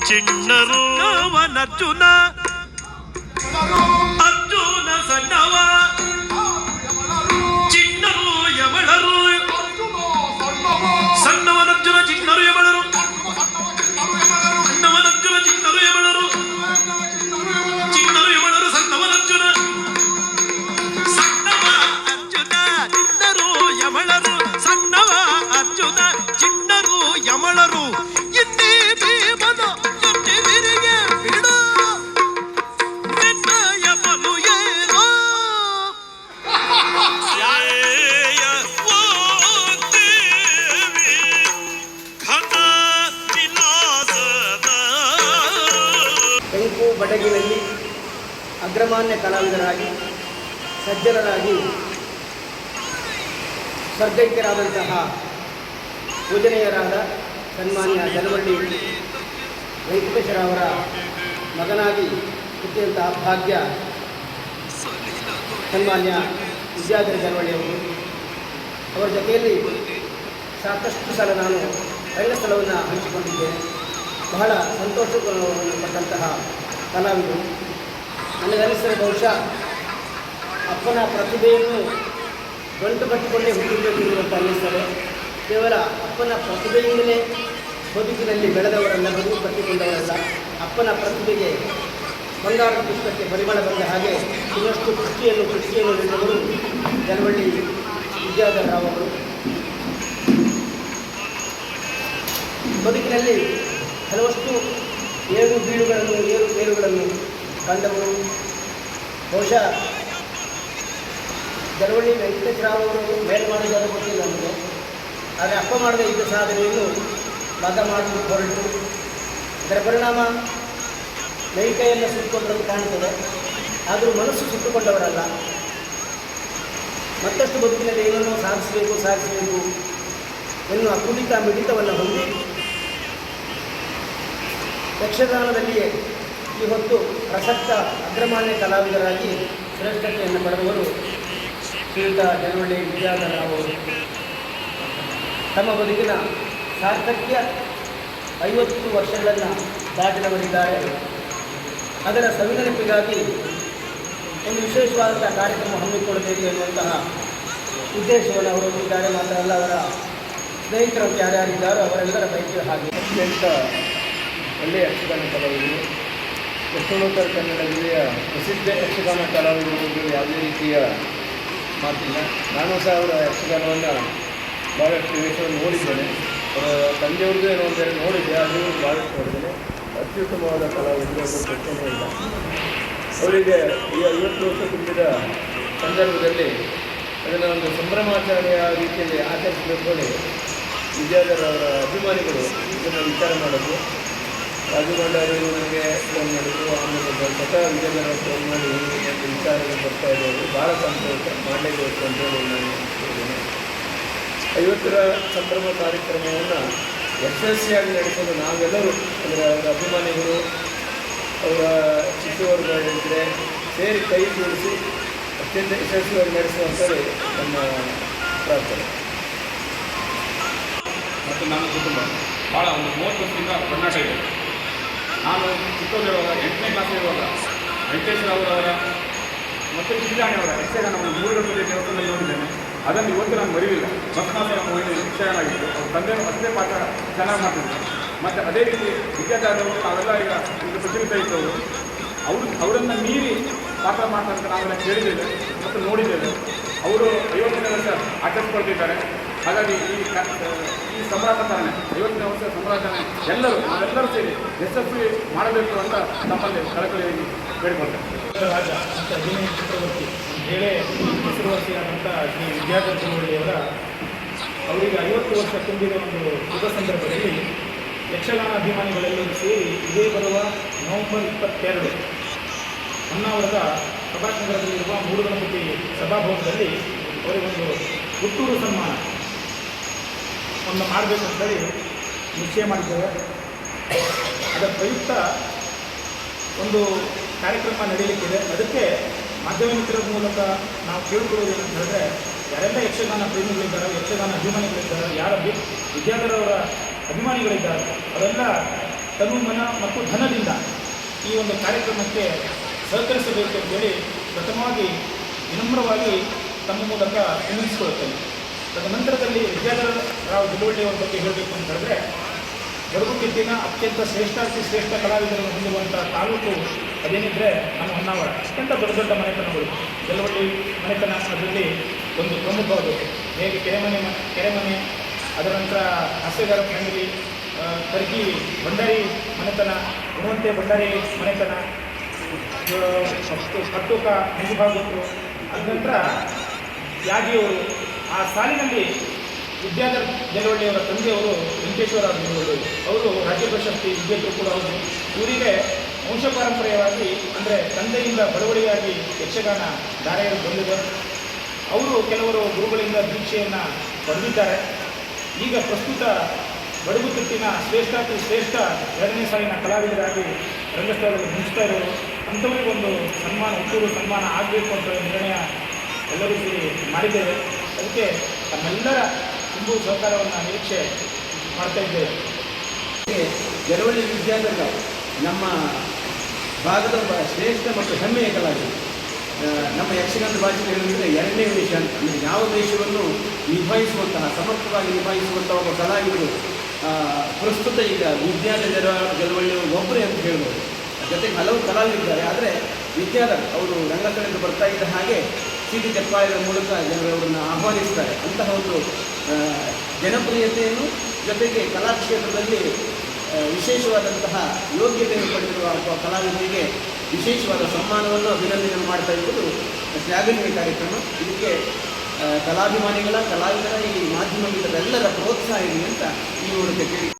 ಚಿಣ್ಣರು ಅರ್ಜುನ ಅರ್ಜುನ ಸಣ್ಣವ ಚಿಣ್ಣರು ಯಮಳರು ಸಣ್ಣವನರ್ಜುನ ಚಿಣ್ಣರು ಯಮಳರು ಸಣ್ಣವನರ್ಜುನ ಚಿಣ್ಣರು ಯಮಳರು ಚಿಣ್ಣರು ಯಮಳರು ಸಣ್ಣವನರ್ಜುನ ಸಣ್ಣವ ಅರ್ಜುನ ಚಿಣ್ಣರು ಯಮಳರು ಸಣ್ಣವ ಅರ್ಜುನ ಚಿಣ್ಣರು ಯಮಳರು ಎನ್ನೇ ಭೀಮನ ಬಡಗಿನಲ್ಲಿ ಅಗ್ರಮಾನ್ಯ ಕಲಾವಿದರಾಗಿ ಸಜ್ಜನರಾಗಿ ಸ್ವರ್ಗೈಕ್ಯರಾದಂತಹ ಪೂಜನೀಯರಾದ ಸನ್ಮಾನ್ಯ ಜಲವಳ್ಳಿ ವೆಂಕಟೇಶ್ವರ ಮಗನಾಗಿ ಹುಟ್ಟಿದಂತಹ ಭಾಗ್ಯ ಸನ್ಮಾನ್ಯ ವಿದ್ಯಾಧರ ಜಲವಳ್ಳಿಯವರು. ಅವರ ಜೊತೆಯಲ್ಲಿ ಸಾಕಷ್ಟು ಸಲ ನಾನು ರಂಗಸ್ಥಳವನ್ನು ಹಂಚಿಕೊಂಡಿದ್ದೇನೆ. ಬಹಳ ಸಂತೋಷವನ್ನು ಪಟ್ಟಂತಹ ಕಲಾವಿದರು. ನನಗನಿಸಿದ ಬಹುಶಃ ಅಪ್ಪನ ಪ್ರತಿಭೆಯನ್ನು ಗಂಟು ಕಟ್ಟಿಕೊಂಡೇ ಹುಟ್ಟಿರಬೇಕು ಅಂತ ಅನ್ನಿಸ್ತದೆ. ಕೇವಲ ಅಪ್ಪನ ಪ್ರತಿಭೆಯಿಂದಲೇ ಬದುಕಿನಲ್ಲಿ ಬೆಳೆದವರಲ್ಲ, ಬದುಕು ಕಟ್ಟಿಕೊಂಡವರಲ್ಲ. ಅಪ್ಪನ ಪ್ರತಿಭೆಗೆ ಬಂಗಾರದ ಪುಷ್ಪಕ್ಕೆ ಪರಿಮಳ ಬಂದ ಹಾಗೆ ಇನ್ನಷ್ಟು ಕೃಷಿಯನ್ನು ನೀಡಿದವರು ಜಲವಳ್ಳಿ ವಿದ್ಯಾಧರ ರಾವ್ ಅವರು. ಬದುಕಿನಲ್ಲಿ ಹಲವಷ್ಟು ಏರುಪೇರುಗಳನ್ನು ಕಂಡವರು. ಬಹುಶಃ ಜಲವಳ್ಳಿ ವೆಂಕಟೇಶ ರಾವ್ ಅವರು ಮೇಲೆ ಮಾಡಿದ ಗೊತ್ತಿಲ್ಲ ನಮಗೆ. ಆದರೆ ಅಪ್ಪ ಮಾಡದ ಇದ್ದ ಸಾಧನೆಯನ್ನು ಮಗ ಮಾಡಲು ಹೊರಟು ಅದರ ಪರಿಣಾಮ ಮೈಕೈಯನ್ನು ಸುತ್ತುಕೊಂಡಂತೆ ಕಾಣ್ತದೆ. ಆದರೂ ಮನಸ್ಸು ಸುತ್ತುಕೊಂಡವರಲ್ಲ. ಮತ್ತಷ್ಟು ಬದುಕಿನಲ್ಲಿ ಏನನ್ನೋ ಸಾಧಿಸಬೇಕು ಎನ್ನುವ ಕುಡಿತ ಮಿಡಿತವನ್ನು ಹೊಂದಿ ಯಕ್ಷಗಾನದಲ್ಲಿಯೇ ಈ ಹೊತ್ತು ಪ್ರಸಕ್ತ ಅಗ್ರಮಾನ್ಯ ಕಲಾವಿದರಾಗಿ ಶ್ರೇಷ್ಠತೆಯನ್ನು ಪಡೆದವರು ಶ್ರೀಯುತ ಜಲವಳ್ಳಿ ವಿದ್ಯಾಧರ ರಾವ್ ಅವರು. ತಮ್ಮ ಬದುಕಿನ ಸಾರ್ಥಕ್ಯ 50 ವರ್ಷಗಳನ್ನು ದಾಟಿದವರಿದ್ದಾರೆ. ಅದರ ಸವಿನೆನಪಿಗಾಗಿ ಒಂದು ವಿಶೇಷವಾದಂಥ ಕಾರ್ಯಕ್ರಮ ಹಮ್ಮಿಕೊಳ್ಳಬೇಕು ಎನ್ನುವಂತಹ ಉದ್ದೇಶವನ್ನು ಅವರು ಹೊಂದಿದ್ದಾರೆ. ಮಾತ್ರ ಅಲ್ಲ, ಅವರ ಸ್ನೇಹಿತರು ಯಾರ್ಯಾರಿದ್ದಾರೋ ಅವರೆಲ್ಲರ ಪೈಕಿ ಹಾಗೆ ಅತ್ಯಂತ ಒಳ್ಳೆಯ ಯಕ್ಷಗಾನ ಕಲಾವಿದರು. ದಕ್ಷಿಣೋತ್ತರ ಕನ್ನಡ ಜಿಲ್ಲೆಯ ಪ್ರಸಿದ್ಧ ಯಕ್ಷಗಾನ ಕಲಾವಿದರು ಯಾವುದೇ ರೀತಿಯ ಮಾತಿಲ್ಲ. ನಾನು ಸಹ ಅವರ ಯಕ್ಷಗಾನವನ್ನು ಭಾಳಷ್ಟು ವೇಷವನ್ನು ನೋಡಿದ್ದೇನೆ. ಅವರ ತಂದೆಯವ್ರದ್ದು ಏನೋ ಒಂದೆರಡು ನೋಡಿದ್ದೆ, ಅದು ಭಾಳಷ್ಟು ನೋಡಿದ್ದೇನೆ. ಅತ್ಯುತ್ತಮವಾದ ಕಲಾವಿದರು, ಅದು ಪ್ರಶ್ನೆ ಇಲ್ಲ. ಅವರಿಗೆ ಈ 50 ವರ್ಷ ತುಂಬಿದ ಸಂದರ್ಭದಲ್ಲಿ ಅದನ್ನು ಒಂದು ಸಂಭ್ರಮಾಚರಣೆಯ ರೀತಿಯಲ್ಲಿ ಆಚರಿಸಬೇಕು ಹೇಳಿ ವಿದ್ಯಾಧರ ಅವರ ಅಭಿಮಾನಿಗಳು ಇದನ್ನು ವಿಚಾರ ಮಾಡೋದು. ರಾಜುಗೊಂಡವರು ನನಗೆ ಫೋನ್ ಮಾಡಿದ್ರು. ಆಮೇಲೆ ಸ್ವತಃ ವಿದ್ಯಾಧರ ಫೋನ್ ಮಾಡಿ ಒಂದು ವಿಚಾರಗಳು ಬರ್ತಾ ಇರೋದು ಭಾಳ ಸಂತೋಷ, ಮಾಡಲೇಬೇಕು ಅಂತೇಳಿ ನಾನು ಹೇಳ್ತೇನೆ. 50ರ ಸಂಭ್ರಮ ಕಾರ್ಯಕ್ರಮವನ್ನು ಯಶಸ್ವಿಯಾಗಿ ನಡೆಸಲು ನಾವೆಲ್ಲರೂ, ಅಂದರೆ ಅವರ ಅಭಿಮಾನಿಗಳು, ಅವರ ಶಿಷ್ಯವರ್ಗಗಳಿದ್ರೆ ಸೇರಿ ಕೈ ಜೋಡಿಸಿ ಅತ್ಯಂತ ಯಶಸ್ವಿಯಾಗಿ ನಡೆಸುವಂಥದ್ದು ನಮ್ಮ ಪ್ರಾರ್ಥನೆ. ಮತ್ತು ನನ್ನ ಕುಟುಂಬ ಭಾಳ ಒಂದು 30 ವರ್ಷದಿಂದ ಒಡನಾಟ ಇದೆ. ನಾನು ಚಿಕ್ಕವರಿರುವಾಗ 8ನೇ ಕ್ಲಾಸ್ ಇರುವಾಗ ವೆಂಕಟೇಶ್ವರ ಅವರವರ ಮತ್ತು ಚಿಂತಾಣಿಯವರ ಯಕ್ಷಗಾನವನ್ನು 3 ಗಂಟೆ ದೇವಸ್ಥಾನದಲ್ಲಿ ನೋಡಿದ್ದೇನೆ. ಅದನ್ನು ಇವತ್ತು ನಾನು ಮರಿಲಿಲ್ಲ. ಭಸ್ಮಾಸುರ ಯಕ್ಷಗಾನ ಆಗಿತ್ತು. ಅವ್ರ ತಂದೆ ಅಷ್ಟೇ ಪಾಠ ಚೆನ್ನಾಗಿ ಮಾಡ್ತಿದ್ರು. ಮತ್ತು ಅದೇ ರೀತಿ ವಿದ್ಯಾರ್ಥಿಗಳು ನಾವೆಲ್ಲ ಈಗ ಒಂದು ಪ್ರಚಲಿತ ಇದ್ದವರು ಅವರನ್ನು ಮೀರಿ ಪಾಠ ಮಾಡ್ತಾರೆ ನಾವೆಲ್ಲ ಕೇಳಿದ್ದೇವೆ ಮತ್ತು ನೋಡಿದ್ದೇವೆ. ಅವರು 50ನೇ ವರ್ಷ ಆಚರಿಸ್ಕೊಳ್ತಿದ್ದಾರೆ. ಹಾಗಾಗಿ ಈ ಸಂಭ್ರಮಾಚರಣೆ 50ನೇ ವರ್ಷದ ಸಂಭ್ರಮಾಚರಣೆ ನಾವೆಲ್ಲರೂ ಸೇರಿ ಯಶಸ್ವಿ ಮಾಡಬೇಕು ಅಂತ ನಮ್ಮಲ್ಲಿ ಕಳಕಳಿಯಾಗಿ ಬೇಡಿಕೊಳ್ತೇವೆ. ರಾಜ ಅಂತ ಅಭಿನಯ ಚಕ್ರವರ್ತಿ ಹೇಳೇ ಹೆಸರುವಾಸಿಯಾದಂಥ ಶ್ರೀ ವಿದ್ಯಾಧರ ಚಳವಳಿಯವರ ಅವರಿಗೆ 50 ವರ್ಷ ತುಂಬಿದ ಒಂದು ಶುಭ ಸಂದರ್ಭದಲ್ಲಿ ಯಕ್ಷಗಾನ ಅಭಿಮಾನಿಗಳೆಲ್ಲರೂ ಸೇರಿ ಇದೇ ಬರುವ ನವೆಂಬರ್ 22 ಹೊನ್ನಾವರದ ಪ್ರಭಾಸ್ ನಗರದಲ್ಲಿರುವ ಮೂಡುಗಣಪತಿ ಸಭಾಭವನದಲ್ಲಿ ಅವರಿಗೊಂದು ಹುಟ್ಟೂರು ಸನ್ಮಾನ ಒಂದು ಮಾಡಬೇಕಂತೇಳಿ ನಿಶ್ಚಯ ಮಾಡಿದ್ದೇವೆ. ಅದರ ಪ್ರಯುಕ್ತ ಒಂದು ಕಾರ್ಯಕ್ರಮ ನಡೆಯಲಿಕ್ಕಿದೆ. ಅದಕ್ಕೆ ಮಾಧ್ಯಮ ಮಿತ್ರರ ಮೂಲಕ ನಾವು ಕೇಳಿಕೊಳ್ಳೋದು ಏನಂತ ಹೇಳಿದ್ರೆ, ಯಾರೆಲ್ಲ ಯಕ್ಷಗಾನ ಪ್ರೇಮಿಗಳಿದ್ದಾರೆ, ಯಕ್ಷಗಾನ ಅಭಿಮಾನಿಗಳಿದ್ದಾರೆ, ಯಾರ ವಿದ್ಯಾಧರವರ ಅಭಿಮಾನಿಗಳಿದ್ದಾರೆ, ಅವರೆಲ್ಲ ತನು ಮನ ಮತ್ತು ಧನದಿಂದ ಈ ಒಂದು ಕಾರ್ಯಕ್ರಮಕ್ಕೆ ಸಹಕರಿಸಬೇಕು ಅಂತೇಳಿ ಪ್ರಥಮವಾಗಿ ವಿನಮ್ರವಾಗಿ ತಮ್ಮ ಮೂಲಕ ವಿನಂತಿಸಿಕೊಳ್ಳುತ್ತೇನೆ. ತದನಂತರದಲ್ಲಿ ವಿದ್ಯಾಧರ ರಾವ್ ಜಲವಳ್ಳಿಯವರ ಬಗ್ಗೆ ಹೇಳಬೇಕು ಅಂತ ಹೇಳಿದ್ರೆ, ಗಡುಗುತಿಟ್ಟಿನ ಅತ್ಯಂತ ಶ್ರೇಷ್ಠ ಕಲಾವಿದರನ್ನು ಹೊಂದಿರುವಂಥ ತಾಲೂಕು ಅದೇನಿದ್ರೆ ನಮ್ಮ ಹೊನ್ನಾವರ. ಅತ್ಯಂತ ದೊಡ್ಡ ದೊಡ್ಡ ಮನೆತನಗಳು ಜಲವಳ್ಳಿ ಮನೆತನ ಅದರಲ್ಲಿ ಒಂದು ಪ್ರಮುಖವಾದ, ಹೇಗೆ ಕೆರೆಮನೆ ಅದರ ನಂತರ ಹಾಸ್ಯಗಾರ ಫ್ಯಾಮಿಲಿ, ಕರ್ಗಿ ಭಂಡಾರಿ ಮನೆತನ, ಗುಣವಂತೆ ಭಂಡಾರಿ ಮನೆತನ, ಕಟ್ಟುಕ ಮುಗಿಭಾಗರು, ಅದ ನಂತರ ಯಾಗಿಯವರು. ಆ ಸಾಲಿನಲ್ಲಿ ವಿದ್ಯಾಧರ ಜಲವಳ್ಳಿಯವರ ತಂದೆಯವರು ವೆಂಕಟೇಶ್ವರ ಜಲವಳ್ಳಿ, ಅವರು ರಾಜ್ಯ ಪ್ರಶಸ್ತಿ ವಿಜೇತರು ಕೂಡ ಹೌದು. ಇವರಿಗೆ ವಂಶಪಾರಂಪರ್ಯವಾಗಿ ಅಂದರೆ ತಂದೆಯಿಂದ ಬಡವಳಿಯಾಗಿ ಯಕ್ಷಗಾನ ಧಾರೆಯಲ್ಲಿ ಬಂದಿದೆ. ಅವರು ಕೆಲವರು ಗುರುಗಳಿಂದ ದೀಕ್ಷೆಯನ್ನು ಪಡೆದಿದ್ದಾರೆ. ಈಗ ಪ್ರಸ್ತುತ ಬಡಗುತಿಟ್ಟಿನ ಶ್ರೇಷ್ಠ 2ನೇ ಸಾಲಿನ ಕಲಾವಿದರಾಗಿ ರಂಗಸ್ಥಳದಲ್ಲಿ ಮುಗಿಸ್ತಾ ಇರೋರು. ಅಂಥವರಿಗೊಂದು ಸನ್ಮಾನ, ಹುಟ್ಟೂರು ಸನ್ಮಾನ ಆಗಬೇಕು ಅಂತ ನಿರ್ಣಯ ಎಲ್ಲರೂ ಸೇರಿ ಮಾಡಿದ್ದೇವೆ. ಅದಕ್ಕೆ ತಮ್ಮೆಲ್ಲರ ತುಂಬು ಸಹಕಾರವನ್ನು ನಿರೀಕ್ಷೆ ಮಾಡ್ತಾ ಇದ್ದೇವೆ. ಜಲವಳ್ಳಿ ವಿದ್ಯಾಧರ ನಮ್ಮ ಭಾಗದ ಶ್ರೇಷ್ಠ ಮತ್ತು ಹೆಮ್ಮೆಯ ಕಲಾವಿದ. ನಮ್ಮ ಯಕ್ಷಗಾನದ ಭಾಷೆಯಲ್ಲಿ ಹೇಳಿದರೆ 2ನೇ ವೇಷ ಅಂತ, ಅಂದರೆ ಯಾವ ವೇಷವನ್ನು ನಿಭಾಯಿಸುವಂತಹ, ಸಮರ್ಥವಾಗಿ ನಿಭಾಯಿಸುವಂತಹ ಒಬ್ಬ ಕಲಾವಿದರು ಪ್ರಸ್ತುತ ಈಗ ವಿದ್ಯಾಧರ ಜಲವಳ್ಳಿಯವರು ಒಬ್ಬರೇ ಅಂತ ಹೇಳ್ಬೋದು. ಜೊತೆಗೆ ಹಲವು ಕಲಾವಿದರಿದ್ದಾರೆ. ಆದರೆ ವಿದ್ಯಾಧರ ಅವರು ರಂಗಸ್ಥಳಕ್ಕೆ ಬರ್ತಾ ಇದ್ದ ಹಾಗೆ ಚೀಟಿ ಚಪ್ಪಾಳೆಗಳ ಮೂಲಕ ಜನರವರನ್ನು ಆಹ್ವಾನಿಸ್ತಾರೆ. ಅಂತಹ ಒಂದು ಜನಪ್ರಿಯತೆಯನ್ನು ಜೊತೆಗೆ ಕಲಾಕ್ಷೇತ್ರದಲ್ಲಿ ವಿಶೇಷವಾದಂತಹ ಯೋಗ್ಯತೆಯನ್ನು ಪಡೆದಿರುವ ಕಲಾವಿದರಿಗೆ ವಿಶೇಷವಾದ ಸನ್ಮಾನವನ್ನು ಅಭಿನಂದನೆ ಮಾಡ್ತಾ ಇರುವುದು ಶ್ಲಾಘನೀಯ ಕಾರ್ಯಕ್ರಮ. ಇದಕ್ಕೆ ಕಲಾಭಿಮಾನಿಗಳ, ಕಲಾವಿದರ, ಈ ಮಾಧ್ಯಮ ಮಿತ್ರರೆಲ್ಲರ ಪ್ರೋತ್ಸಾಹ ಇದೆ ಅಂತ ಈ ಮೂಲಕ ಕೇಳಿ